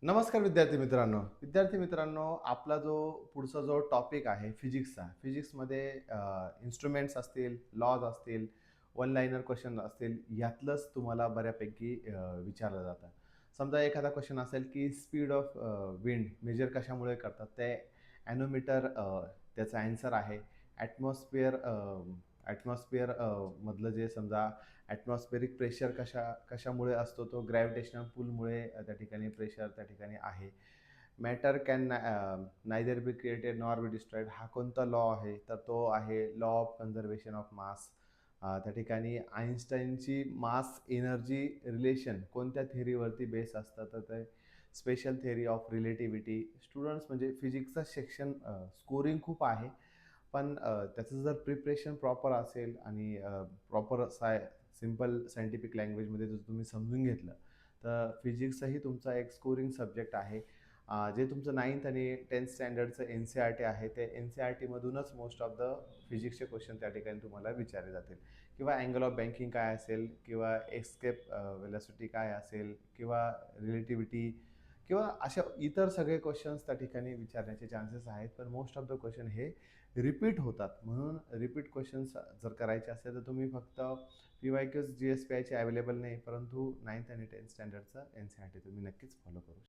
नमस्कार विद्यार्थी मित्रांनो, आपला जो पुढचा जो टॉपिक आहे फिजिक्सचा. फिजिक्समध्ये इन्स्ट्रुमेंट्स असतील, लॉज असतील, वन लाइनर क्वेशन असतील, यातलंच तुम्हाला बऱ्यापैकी विचारलं जातं. समजा एखादा क्वेशन असेल, की स्पीड ऑफ विंड मेजर कशामुळे करतात? ते ॲनोमीटर त्याचा ॲन्सर आहे. ॲटमॉस्फिअर मधलं जे समजा ॲटमॉस्फेरिक प्रेशर कशामुळे असतो, तो ग्रॅव्हिटेशनल पुलमुळे त्या ठिकाणी प्रेशर त्या ठिकाणी आहे. Matter can neither be created nor be destroyed, हा कोणता लॉ आहे? तर तो आहे law of conservation of mass. त्या ठिकाणी आइन्स्टाईनची मास एनर्जी रिलेशन कोणत्या थिअरीवरती बेस असतं? तर ते special theory of relativity. Students म्हणजे फिजिक्सचा सेक्शन स्कोरिंग खूप आहे. पण त्याचं जर प्रिपरेशन प्रॉपर असेल आणि प्रॉपर सिंपल सायंटिफिक लँग्वेजमध्ये जर तुम्ही समजून घेतलं, तर फिजिक्सही तुमचा एक स्कोरिंग सब्जेक्ट आहे. जे तुमचं 9th आणि 10th स्टँडर्डचं NCERT आहे, ते NCERTमधूनच मोस्ट ऑफ द फिजिक्सचे क्वेश्चन त्या ठिकाणी तुम्हाला विचारले जातील. किंवा अँगल ऑफ बँकिंग काय असेल, किंवा एस्केप वेलॉसिटी काय असेल, किंवा रिलेटिव्हिटी, किंवा अशा इतर सगळे क्वेश्चन्स त्या ठिकाणी विचारण्याचे चान्सेस आहेत. पण मोस्ट ऑफ द क्वेश्चन हे रिपीट होतात. म्हणून रिपीट क्वेश्चन्स जर करायचे असेल, तर तुम्ही फक्त PYQs GSPIचे अवेलेबल नाही, परंतु 9th आणि 10th स्टँडर्डचं NCERT तुम्ही नक्कीच फॉलो करू शकता.